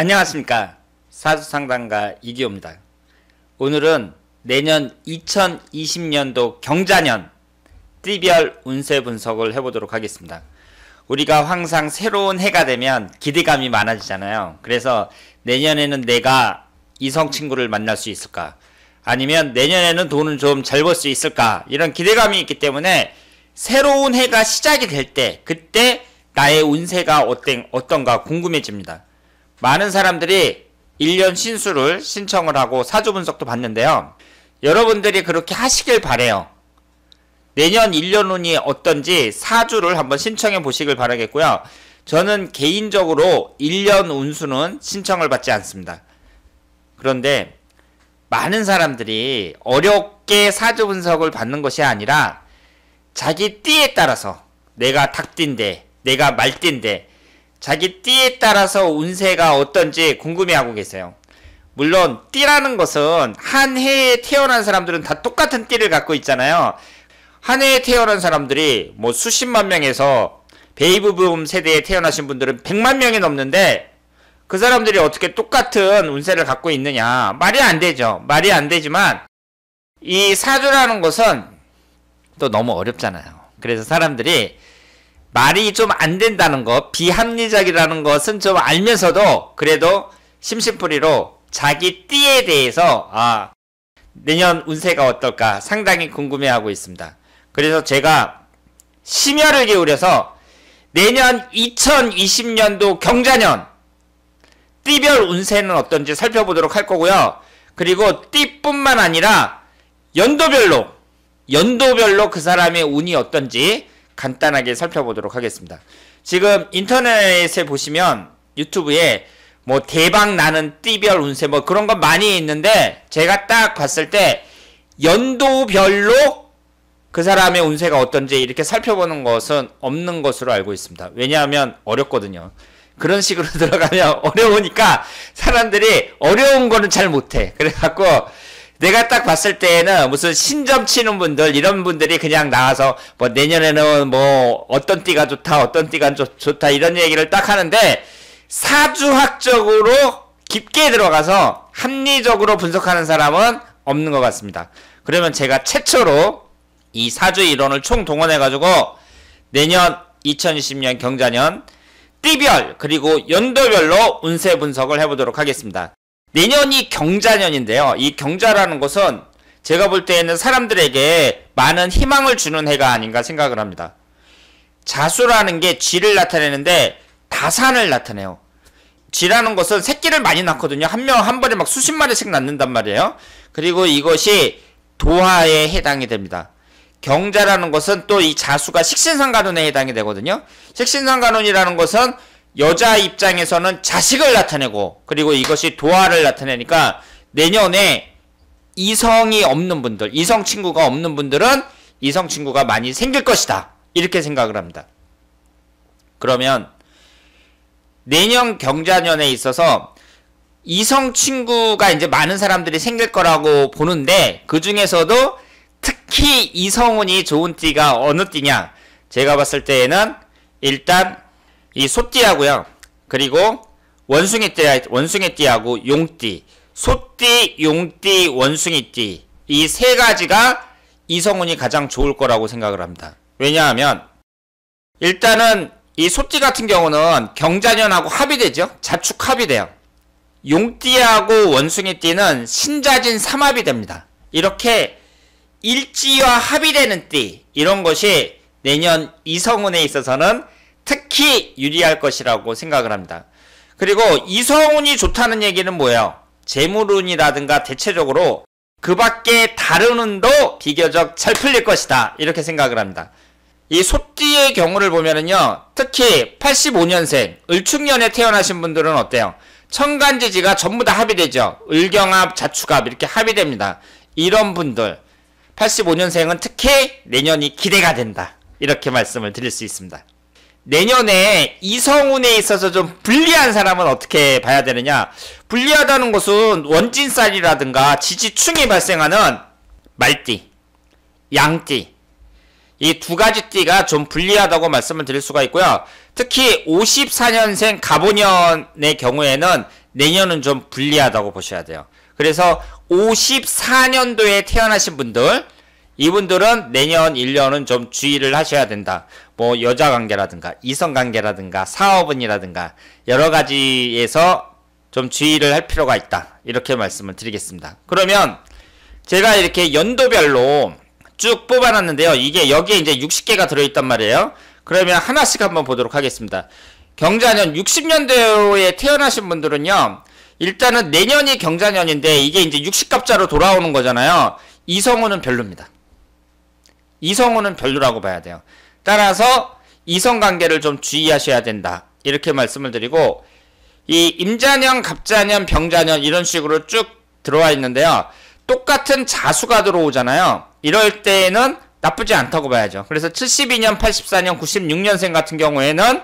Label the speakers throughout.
Speaker 1: 안녕하십니까. 사주상담가 이기호입니다. 오늘은 내년 2020년도 경자년 띠별 운세 분석을 해보도록 하겠습니다. 우리가 항상 새로운 해가 되면 기대감이 많아지잖아요. 그래서 내년에는 내가 이성 친구를 만날 수 있을까? 아니면 내년에는 돈을 좀 잘 벌 수 있을까? 이런 기대감이 있기 때문에 새로운 해가 시작이 될 때 그때 나의 운세가 어떤가 궁금해집니다. 많은 사람들이 1년 신수를 신청을 하고 사주 분석도 봤는데요. 여러분들이 그렇게 하시길 바래요. 내년 1년 운이 어떤지 사주를 한번 신청해 보시길 바라겠고요. 저는 개인적으로 1년 운수는 신청을 받지 않습니다. 그런데 많은 사람들이 어렵게 사주 분석을 받는 것이 아니라 자기 띠에 따라서 내가 닭띠인데 내가 말띠인데 자기 띠에 따라서 운세가 어떤지 궁금해하고 계세요. 물론 띠라는 것은 한 해에 태어난 사람들은 다 똑같은 띠를 갖고 있잖아요. 한 해에 태어난 사람들이 뭐 수십만 명에서 베이비붐 세대에 태어나신 분들은 100만 명이 넘는데 그 사람들이 어떻게 똑같은 운세를 갖고 있느냐, 말이 안 되죠. 말이 안 되지만 이 사주라는 것은 또 너무 어렵잖아요. 그래서 사람들이 말이 좀 안 된다는 거, 비합리적이라는 것은 좀 알면서도 그래도 심심풀이로 자기 띠에 대해서 내년 운세가 어떨까 상당히 궁금해하고 있습니다. 그래서 제가 심혈을 기울여서 내년 2020년도 경자년 띠별 운세는 어떤지 살펴보도록 할 거고요. 그리고 띠뿐만 아니라 연도별로 그 사람의 운이 어떤지 간단하게 살펴보도록 하겠습니다. 지금 인터넷에 보시면 유튜브에 뭐 대박 나는 띠별 운세 뭐 그런 건 많이 있는데 제가 딱 봤을 때 연도별로 그 사람의 운세가 어떤지 이렇게 살펴보는 것은 없는 것으로 알고 있습니다. 왜냐하면 어렵거든요. 그런 식으로 들어가면 어려우니까 사람들이 어려운 거는 잘 못해. 그래갖고 내가 딱 봤을 때에는 무슨 신점 치는 분들 이런 분들이 그냥 나와서 뭐 내년에는 뭐 어떤 띠가 좋다 어떤 띠가 좋다 이런 얘기를 딱 하는데 사주학적으로 깊게 들어가서 합리적으로 분석하는 사람은 없는 것 같습니다. 그러면 제가 최초로 이 사주 이론을 총동원해가지고 내년 2020년 경자년 띠별 그리고 연도별로 운세 분석을 해보도록 하겠습니다. 내년이 경자년인데요. 이 경자라는 것은 제가 볼 때에는 사람들에게 많은 희망을 주는 해가 아닌가 생각을 합니다. 자수라는 게 쥐를 나타내는데 다산을 나타내요. 쥐라는 것은 새끼를 많이 낳거든요. 한 번에 막 수십 마리씩 낳는단 말이에요. 그리고 이것이 도화에 해당이 됩니다. 경자라는 것은 또 이 자수가 식신상간운에 해당이 되거든요. 식신상간운이라는 것은 여자 입장에서는 자식을 나타내고 그리고 이것이 도화를 나타내니까 내년에 이성이 없는 분들, 이성 친구가 없는 분들은 이성 친구가 많이 생길 것이다. 이렇게 생각을 합니다. 그러면 내년 경자년에 있어서 이성 친구가 이제 많은 사람들이 생길 거라고 보는데 그 중에서도 특히 이성운이 좋은 띠가 어느 띠냐? 제가 봤을 때에는 일단 이 소띠하고요. 그리고 원숭이띠하고 용띠, 소띠, 용띠, 원숭이띠 이 세 가지가 이성운이 가장 좋을 거라고 생각을 합니다. 왜냐하면 일단은 이 소띠 같은 경우는 경자년하고 합이 되죠. 자축 합이 돼요. 용띠하고 원숭이띠는 신자진 삼합이 됩니다. 이렇게 일지와 합이 되는 띠 이런 것이 내년 이성운에 있어서는 특히 유리할 것이라고 생각을 합니다. 그리고 이성운이 좋다는 얘기는 뭐예요? 재물운이라든가 대체적으로 그 밖에 다른 운도 비교적 잘 풀릴 것이다. 이렇게 생각을 합니다. 이 소띠의 경우를 보면은요. 특히 85년생 을축년에 태어나신 분들은 어때요? 천간지지가 전부 다 합이 되죠. 을경합, 자축합 이렇게 합이 됩니다. 이런 분들 85년생은 특히 내년이 기대가 된다. 이렇게 말씀을 드릴 수 있습니다. 내년에 이성운에 있어서 좀 불리한 사람은 어떻게 봐야 되느냐? 불리하다는 것은 원진살이라든가 지지충이 발생하는 말띠, 양띠 이 두 가지 띠가 좀 불리하다고 말씀을 드릴 수가 있고요. 특히 54년생 갑오년의 경우에는 내년은 좀 불리하다고 보셔야 돼요. 그래서 54년도에 태어나신 분들, 이분들은 내년 1년은 좀 주의를 하셔야 된다. 뭐 여자 관계라든가 이성 관계라든가 사업운이라든가 여러 가지에서 좀 주의를 할 필요가 있다. 이렇게 말씀을 드리겠습니다. 그러면 제가 이렇게 연도별로 쭉 뽑아놨는데요. 이게 여기에 이제 60개가 들어있단 말이에요. 그러면 하나씩 한번 보도록 하겠습니다. 경자년 60년도에 태어나신 분들은요. 일단은 내년이 경자년인데 이게 이제 60갑자로 돌아오는 거잖아요. 이성운은 별로입니다. 이성운은 별로라고 봐야 돼요. 따라서 이성관계를 좀 주의하셔야 된다. 이렇게 말씀을 드리고 이 임자년, 갑자년, 병자년 이런 식으로 쭉 들어와 있는데요. 똑같은 자수가 들어오잖아요. 이럴 때는 나쁘지 않다고 봐야죠. 그래서 72년, 84년, 96년생 같은 경우에는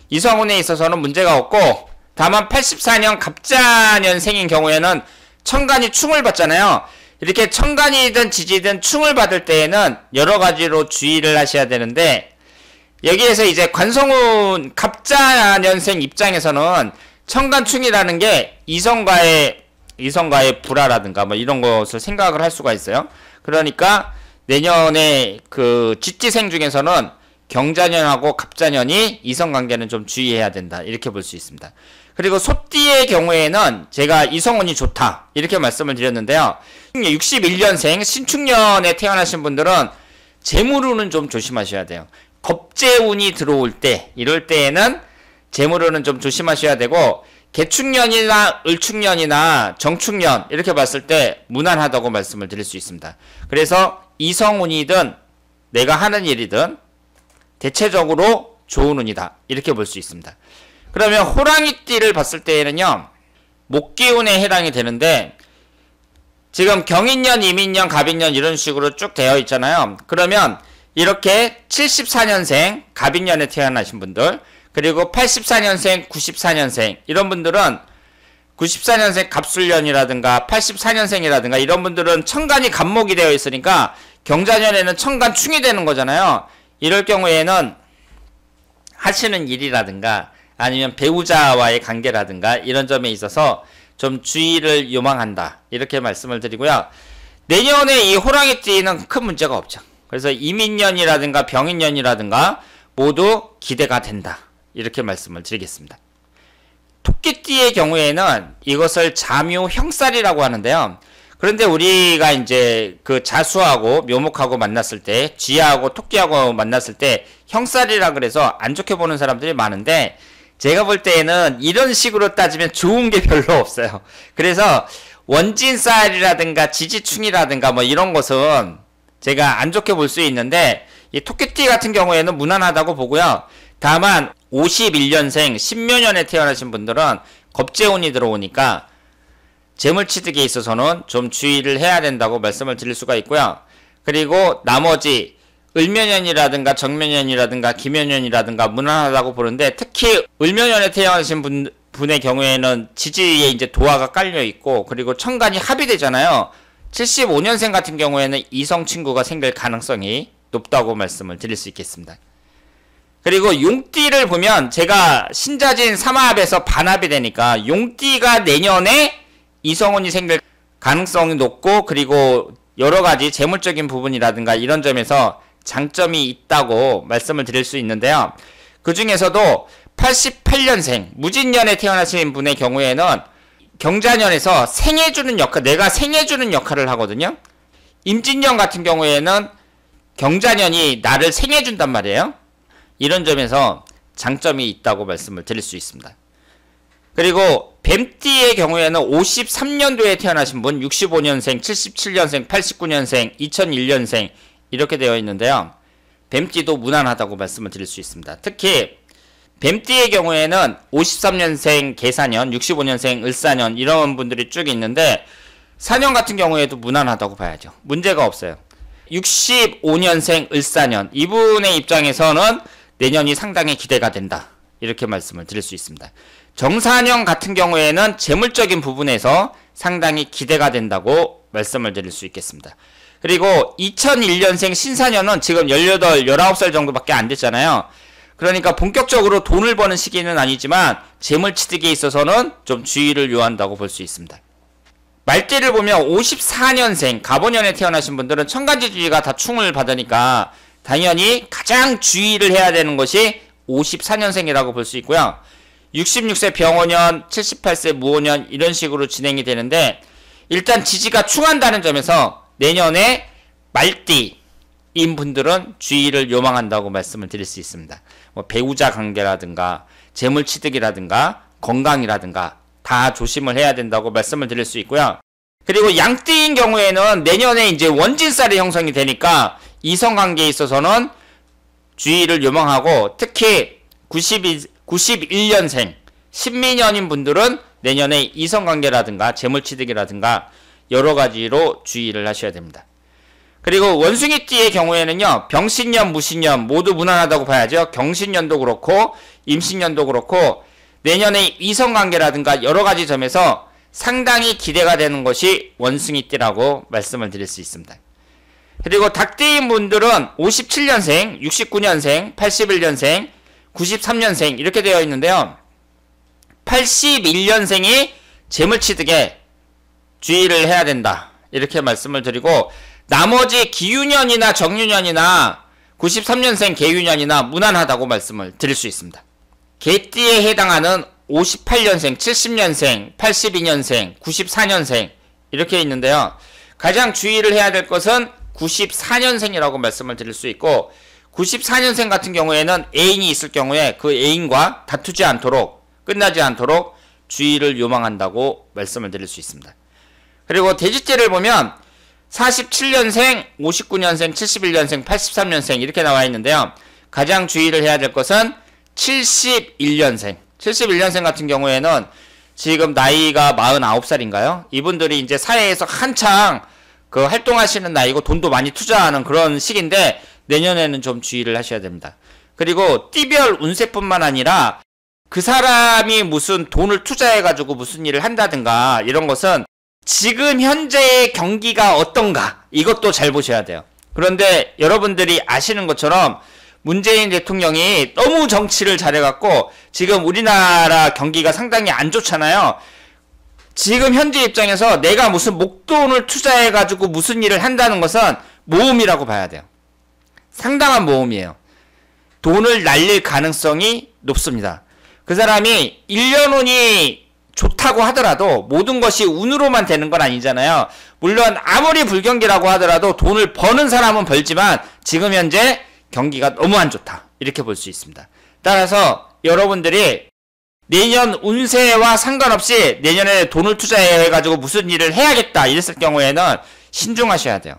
Speaker 1: 이성운에 있어서는 문제가 없고 다만 84년 갑자년생인 경우에는 천간이 충을 받잖아요. 이렇게 천간이든 지지든 충을 받을 때에는 여러 가지로 주의를 하셔야 되는데 여기에서 이제 관성운 갑자년생 입장에서는 천간충이라는 게 이성과의 불화라든가 뭐 이런 것을 생각을 할 수가 있어요. 그러니까 내년에 그 쥐띠생 중에서는 경자년하고 갑자년이 이성관계는 좀 주의해야 된다. 이렇게 볼 수 있습니다. 그리고 소띠의 경우에는 제가 이성운이 좋다. 이렇게 말씀을 드렸는데요. 61년생 신축년에 태어나신 분들은 재물운은 좀 조심하셔야 돼요. 겁재운이 들어올 때 이럴 때에는 재물운은 좀 조심하셔야 되고 개축년이나 을축년이나 정축년 이렇게 봤을 때 무난하다고 말씀을 드릴 수 있습니다. 그래서 이성운이든 내가 하는 일이든 대체적으로 좋은 운이다. 이렇게 볼 수 있습니다. 그러면 호랑이띠를 봤을 때에는요. 목기운에 해당이 되는데 지금 경인년, 이민년, 갑인년 이런 식으로 쭉 되어 있잖아요. 그러면 이렇게 74년생 갑인년에 태어나신 분들 그리고 84년생, 94년생 이런 분들은 94년생 갑술년이라든가 84년생이라든가 이런 분들은 천간이 갑목이 되어 있으니까 경자년에는 천간 충이 되는 거잖아요. 이럴 경우에는 하시는 일이라든가 아니면 배우자와의 관계라든가 이런 점에 있어서 좀 주의를 요망한다. 이렇게 말씀을 드리고요. 내년에 이 호랑이띠는 큰 문제가 없죠. 그래서 이민년이라든가 병인년이라든가 모두 기대가 된다. 이렇게 말씀을 드리겠습니다. 토끼띠의 경우에는 이것을 자묘 형살이라고 하는데요. 그런데 우리가 이제 그 자수하고 묘목하고 만났을 때 쥐하고 토끼하고 만났을 때 형살이라 그래서 안 좋게 보는 사람들이 많은데 제가 볼 때에는 이런 식으로 따지면 좋은 게 별로 없어요. 그래서 원진살이라든가 지지충이라든가 뭐 이런 것은 제가 안 좋게 볼 수 있는데 이 토끼띠 같은 경우에는 무난하다고 보고요. 다만 51년생 10몇 년에 태어나신 분들은 겁재운이 들어오니까 재물취득에 있어서는 좀 주의를 해야 된다고 말씀을 드릴 수가 있고요. 그리고 나머지 을묘년이라든가 정묘년이라든가 기묘년이라든가 무난하다고 보는데 특히 을묘년에 태어나신 분의 경우에는 지지에 이제 도화가 깔려 있고 그리고 천간이 합의되잖아요. 75년생 같은 경우에는 이성 친구가 생길 가능성이 높다고 말씀을 드릴 수 있겠습니다. 그리고 용띠를 보면 제가 신자진 삼합에서 반합이 되니까 용띠가 내년에 이성운이 생길 가능성이 높고 그리고 여러가지 재물적인 부분이라든가 이런 점에서 장점이 있다고 말씀을 드릴 수 있는데요. 그 중에서도 88년생 무진년에 태어나신 분의 경우에는 경자년에서 생해주는 역할, 내가 생해주는 역할을 하거든요. 임진년 같은 경우에는 경자년이 나를 생해준단 말이에요. 이런 점에서 장점이 있다고 말씀을 드릴 수 있습니다. 그리고 뱀띠의 경우에는 53년도에 태어나신 분 65년생, 77년생, 89년생, 2001년생 이렇게 되어 있는데요. 뱀띠도 무난하다고 말씀을 드릴 수 있습니다. 특히 뱀띠의 경우에는 53년생 계사년, 65년생 을사년 이런 분들이 쭉 있는데 사년 같은 경우에도 무난하다고 봐야죠. 문제가 없어요. 65년생 을사년 이분의 입장에서는 내년이 상당히 기대가 된다. 이렇게 말씀을 드릴 수 있습니다. 정사년 같은 경우에는 재물적인 부분에서 상당히 기대가 된다고 말씀을 드릴 수 있겠습니다. 그리고 2001년생 신사년은 지금 18, 19살 정도밖에 안 됐잖아요. 그러니까 본격적으로 돈을 버는 시기는 아니지만 재물취득에 있어서는 좀 주의를 요한다고 볼 수 있습니다. 말띠를 보면 54년생 갑오년에 태어나신 분들은 천간지주의가 다 충을 받으니까 당연히 가장 주의를 해야 되는 것이 54년생이라고 볼 수 있고요. 66세 병오년, 78세 무오년 이런 식으로 진행이 되는데 일단 지지가 충한다는 점에서 내년에 말띠인 분들은 주의를 요망한다고 말씀을 드릴 수 있습니다. 뭐 배우자 관계라든가 재물취득이라든가 건강이라든가 다 조심을 해야 된다고 말씀을 드릴 수 있고요. 그리고 양띠인 경우에는 내년에 이제 원진살이 형성이 되니까 이성관계에 있어서는 주의를 요망하고 특히 91년생 신민년인 분들은 내년에 이성관계라든가 재물취득이라든가 여러가지로 주의를 하셔야 됩니다. 그리고 원숭이띠의 경우에는요, 병신년, 무신년 모두 무난하다고 봐야죠. 경신년도 그렇고 임신년도 그렇고 내년에 이성관계라든가 여러가지 점에서 상당히 기대가 되는 것이 원숭이띠라고 말씀을 드릴 수 있습니다. 그리고 닭띠인 분들은 57년생, 69년생, 81년생, 93년생 이렇게 되어 있는데요. 81년생이 재물취득에 주의를 해야 된다 이렇게 말씀을 드리고 나머지 기유년이나 정유년이나 93년생 개유년이나 무난하다고 말씀을 드릴 수 있습니다. 개띠에 해당하는 58년생, 70년생, 82년생, 94년생 이렇게 있는데요. 가장 주의를 해야 될 것은 94년생이라고 말씀을 드릴 수 있고 94년생 같은 경우에는 애인이 있을 경우에 그 애인과 다투지 않도록 끝나지 않도록 주의를 요망한다고 말씀을 드릴 수 있습니다. 그리고 돼지띠를 보면 47년생, 59년생, 71년생, 83년생 이렇게 나와 있는데요. 가장 주의를 해야 될 것은 71년생. 71년생 같은 경우에는 지금 나이가 49살인가요? 이분들이 이제 사회에서 한창 그 활동하시는 나이고 돈도 많이 투자하는 그런 시기인데 내년에는 좀 주의를 하셔야 됩니다. 그리고 띠별 운세뿐만 아니라 그 사람이 무슨 돈을 투자해가지고 무슨 일을 한다든가 이런 것은 지금 현재의 경기가 어떤가 이것도 잘 보셔야 돼요. 그런데 여러분들이 아시는 것처럼 문재인 대통령이 너무 정치를 잘해갖고 지금 우리나라 경기가 상당히 안 좋잖아요. 지금 현재 입장에서 내가 무슨 목돈을 투자해가지고 무슨 일을 한다는 것은 모험이라고 봐야 돼요. 상당한 모험이에요. 돈을 날릴 가능성이 높습니다. 그 사람이 1년 운이 좋다고 하더라도 모든 것이 운으로만 되는 건 아니잖아요. 물론 아무리 불경기라고 하더라도 돈을 버는 사람은 벌지만 지금 현재 경기가 너무 안 좋다 이렇게 볼 수 있습니다. 따라서 여러분들이 내년 운세와 상관없이 내년에 돈을 투자해가지고 무슨 일을 해야겠다 이랬을 경우에는 신중하셔야 돼요.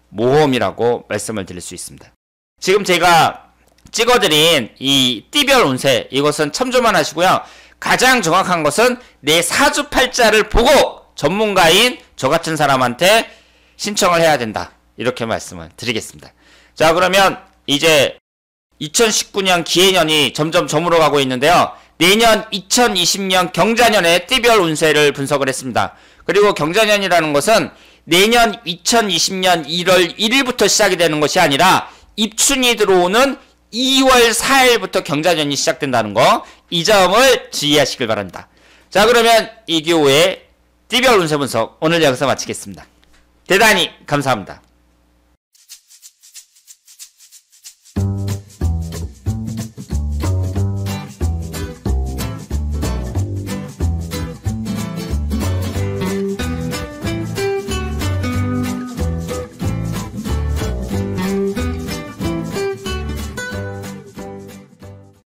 Speaker 1: 모험이라고 말씀을 드릴 수 있습니다. 지금 제가 찍어드린 이 띠별 운세 이것은 참조만 하시고요. 가장 정확한 것은 내 사주팔자를 보고 전문가인 저 같은 사람한테 신청을 해야 된다 이렇게 말씀을 드리겠습니다. 자, 그러면 이제 2019년 기해년이 점점 저물어 가고 있는데요. 내년 2020년 경자년의 띠별 운세를 분석을 했습니다. 그리고 경자년이라는 것은 내년 2020년 1월 1일부터 시작이 되는 것이 아니라 입춘이 들어오는 2월 4일부터 경자년이 시작된다는 거, 이 점을 주의하시길 바랍니다. 자, 그러면 이기호의 띠별 운세 분석 오늘 여기서 마치겠습니다. 대단히 감사합니다.